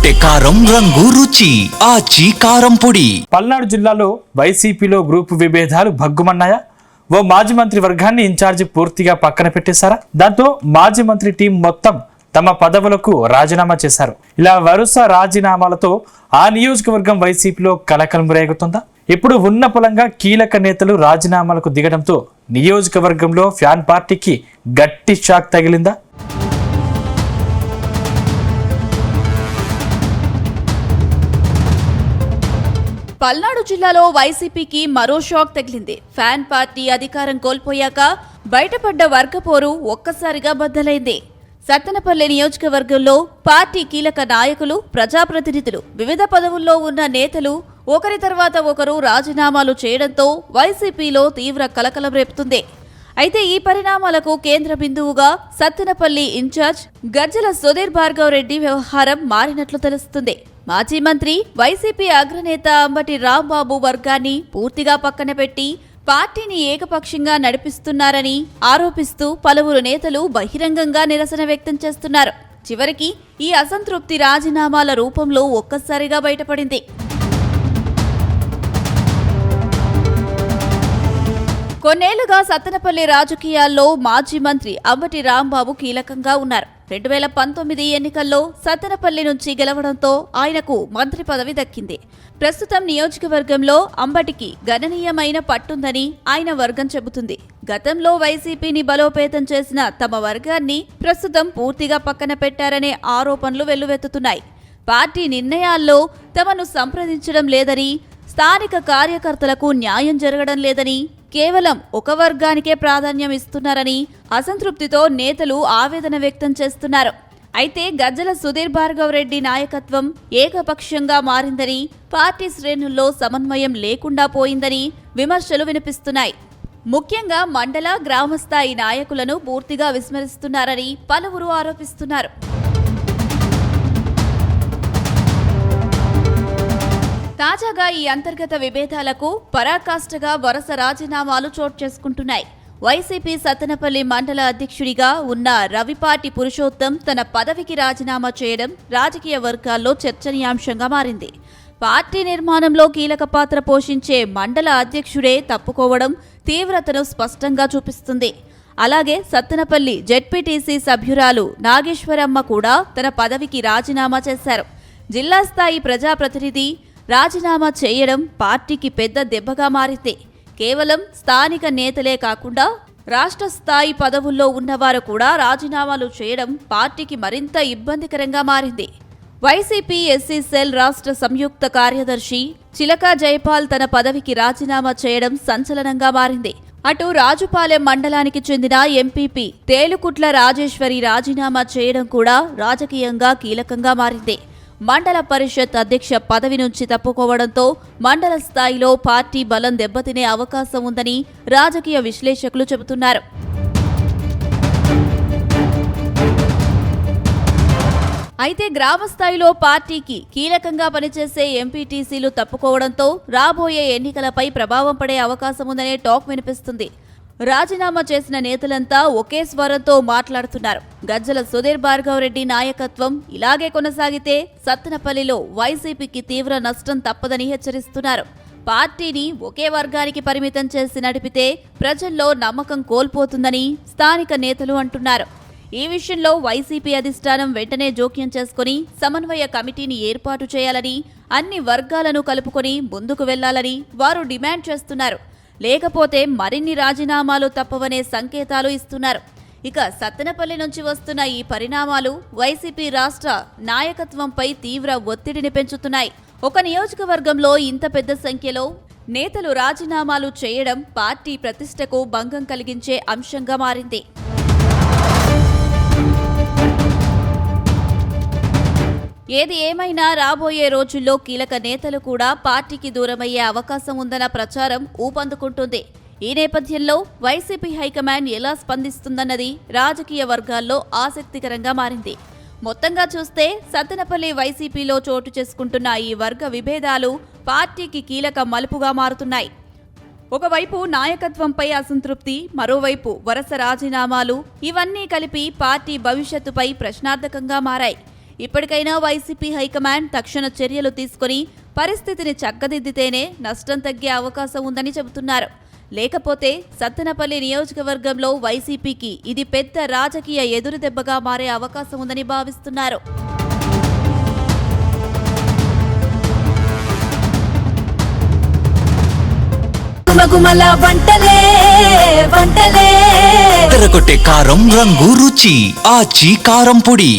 రొట్టె కారం రంగు రుచి ఆచి కారం పొడి. పల్నాడు జిల్లాలో వైసీపీలో గ్రూపు విభేదాలు భగ్గుమన్నాయా? ఓ మాజీ మంత్రి వర్గాన్ని ఇన్ఛార్జి పూర్తిగా పక్కన పెట్టేశారా? దాంతో మాజీ మంత్రి టీం మొత్తం తమ పదవులకు రాజీనామా చేశారు. ఇలా వరుస రాజీనామాలతో ఆ నియోజకవర్గం వైసీపీలో కలకలం రేగుతుందా? ఇప్పుడు ఉన్న పొలంగా కీలక నేతలు రాజీనామాలకు దిగడంతో నియోజకవర్గంలో ఫ్యాన్ పార్టీకి గట్టి షాక్ తగిలిందా? పల్నాడు జిల్లాలో వైసీపీకి మరో షాక్ తగిలింది. ఫ్యాన్ పార్టీ అధికారం కోల్పోయాక బయటపడ్డ వర్గపోరు ఒక్కసారిగా బద్దలైంది. సత్తెనపల్లి నియోజకవర్గంలో పార్టీ కీలక నాయకులు, ప్రజాప్రతినిధులు, వివిధ పదవుల్లో ఉన్న నేతలు ఒకరి తర్వాత ఒకరు రాజీనామాలు చేయడంతో వైసీపీలో తీవ్ర కలకలం రేపుతుంది. అయితే ఈ పరిణామాలకు కేంద్ర బిందువుగా సత్తెనపల్లి ఇన్ఛార్జ్ గజ్జల సుధీర్ భార్గవ్ రెడ్డి వ్యవహారం మారినట్లు తెలుస్తుంది. మాజీ మంత్రి, వైసీపీ అగ్రనేత అంబటి రాంబాబు వర్గాన్ని పూర్తిగా పక్కన పెట్టి పార్టీని ఏకపక్షంగా నడిపిస్తున్నారని ఆరోపిస్తూ పలువురు నేతలు బహిరంగంగా నిరసన వ్యక్తం చేస్తున్నారు. చివరికి ఈ అసంతృప్తి రాజీనామాల రూపంలో ఒక్కసారిగా బయటపడింది. కొన్నేళ్లుగా సత్తెనపల్లి రాజకీయాల్లో మాజీ మంత్రి అంబటి రాంబాబు కీలకంగా ఉన్నారు. 2019 ఎన్నికల్లో సత్తెనపల్లి నుంచి గెలవడంతో ఆయనకు మంత్రి పదవి దక్కింది. ప్రస్తుతం నియోజకవర్గంలో అంబటికి గణనీయమైన పట్టుందని ఆయన వర్గం చెబుతుంది. గతంలో వైసీపీని బలోపేతం చేసిన తమ వర్గాన్ని ప్రస్తుతం పూర్తిగా పక్కన పెట్టారనే ఆరోపణలు వెల్లువెత్తుతున్నాయి. పార్టీ నిర్ణయాల్లో తమను సంప్రదించడం లేదని, స్థానిక కార్యకర్తలకు న్యాయం జరగడం లేదని, కేవలం ఒక వర్గానికే ప్రాధాన్యం ఇస్తున్నారని అసంతృప్తితో నేతలు ఆవేదన వ్యక్తం చేస్తున్నారు. అయితే గజ్జల సుధీర్ భార్గవ్ రెడ్డి నాయకత్వం ఏకపక్షంగా మారిందని, పార్టీ శ్రేణుల్లో సమన్వయం లేకుండా పోయిందని విమర్శలు వినిపిస్తున్నాయి. ముఖ్యంగా మండల, గ్రామస్థాయి నాయకులను పూర్తిగా విస్మరిస్తున్నారని పలువురు ఆరోపిస్తున్నారు. తాజాగా ఈ అంతర్గత విభేదాలకు పరాకాష్ఠగా వరుస రాజీనామాలు చోటు చేసుకుంటున్నాయి. వైసీపీ సత్తెనపల్లి మండల అధ్యక్షుడిగా ఉన్న రవిపాటి పురుషోత్తం తన పదవికి రాజీనామా చేయడం రాజకీయ వర్గాల్లో చర్చనీయాంశంగా మారింది. పార్టీ నిర్మాణంలో కీలక పాత్ర పోషించే మండల అధ్యక్షుడే తప్పుకోవడం తీవ్రతను స్పష్టంగా చూపిస్తుంది. అలాగే సత్తెనపల్లి జెడ్పీటీసీ సభ్యురాలు నాగేశ్వరమ్మ కూడా తన పదవికి రాజీనామా చేశారు. జిల్లా స్థాయి ప్రజాప్రతినిధి రాజీనామా చేయడం పార్టీకి పెద్ద దెబ్బగా మారింది. కేవలం స్థానిక నేతలే కాకుండా రాష్ట్ర స్థాయి పదవుల్లో ఉన్నవారు కూడా రాజీనామాలు చేయడం పార్టీకి మరింత ఇబ్బందికరంగా మారింది. వైసీపీ ఎస్సీ సెల్ రాష్ట్ర సంయుక్త కార్యదర్శి చిలకా జైపాల్ తన పదవికి రాజీనామా చేయడం సంచలనంగా మారింది. అటు రాజుపాలెం మండలానికి చెందిన ఎంపీపీ తేలుకుట్ల రాజేశ్వరి రాజీనామా చేయడం కూడా రాజకీయంగా కీలకంగా మారింది. మండల పరిషత్ అధ్యక్ష పదవి నుంచి తప్పుకోవడంతో మండల స్థాయిలో పార్టీ బలం దెబ్బతినే అవకాశం ఉందని రాజకీయ విశ్లేషకులు చెబుతున్నారు. అయితే గ్రామ స్థాయిలో పార్టీకి కీలకంగా పనిచేసే ఎంపీటీసీలు తప్పుకోవడంతో రాబోయే ఎన్నికలపై ప్రభావం పడే అవకాశం ఉందనే టాక్ వినిపిస్తుంది. రాజీనామా చేసిన నేతలంతా ఒకే స్వరంతో మాట్లాడుతున్నారు. గజ్జల సుధీర్ భార్గవ్ రెడ్డి నాయకత్వం ఇలాగే కొనసాగితే సత్తెనపల్లిలో వైసీపీకి తీవ్ర నష్టం తప్పదని హెచ్చరిస్తున్నారు. పార్టీని ఒకే వర్గానికి పరిమితం చేసి నడిపితే ప్రజల్లో నమ్మకం కోల్పోతుందని స్థానిక నేతలు అంటున్నారు. ఈ విషయంలో వైసీపీ అధిష్టానం వెంటనే జోక్యం చేసుకుని సమన్వయ కమిటీని ఏర్పాటు చేయాలని, అన్ని వర్గాలను కలుపుకొని ముందుకు వెళ్లాలని వారు డిమాండ్ చేస్తున్నారు. లేకపోతే మరిన్ని రాజీనామాలు తప్పవనే సంకేతాలు ఇస్తున్నారు. ఇక సత్తెనపల్లి నుంచి వస్తున్న ఈ పరిణామాలు వైసీపీ రాష్ట్ర నాయకత్వంపై తీవ్ర ఒత్తిడిని పెంచుతున్నాయి. ఒక నియోజకవర్గంలో ఇంత పెద్ద సంఖ్యలో నేతలు రాజీనామాలు చేయడం పార్టీ ప్రతిష్టకు భంగం కలిగించే అంశంగా మారింది. ఏది ఏమైనా రాబోయే రోజుల్లో కీలక నేతలు కూడా పార్టీకి దూరమయ్యే అవకాశం ఉందన్న ప్రచారం ఊపందుకుంటుంది. ఈ నేపథ్యంలో వైసీపీ హైకమాండ్ ఎలా స్పందిస్తుందన్నది రాజకీయ వర్గాల్లో ఆసక్తికరంగా మారింది. మొత్తంగా చూస్తే సత్తెనపల్లి వైసీపీలో చోటు చేసుకుంటున్న ఈ వర్గ విభేదాలు పార్టీకి కీలక మలుపుగా మారుతున్నాయి. ఒకవైపు నాయకత్వంపై అసంతృప్తి, మరోవైపు వరుస రాజీనామాలు, ఇవన్నీ కలిపి పార్టీ భవిష్యత్తుపై ప్రశ్నార్థకంగా మారాయి. ఇప్పటికైనా వైసీపీ హైకమాండ్ తక్షణ చర్యలు తీసుకుని పరిస్థితిని చక్కదిద్దితేనే నష్టం తగ్గే అవకాశం ఉందని చెబుతున్నారు. లేకపోతే సత్తెనపల్లి నియోజకవర్గంలో వైసీపీకి ఇది పెద్ద రాజకీయ ఎదురుదెబ్బగా మారే అవకాశం ఉందని భావిస్తున్నారు. తెరకొట్టే కారం రంగు రుచి ఆచి కారం పొడి.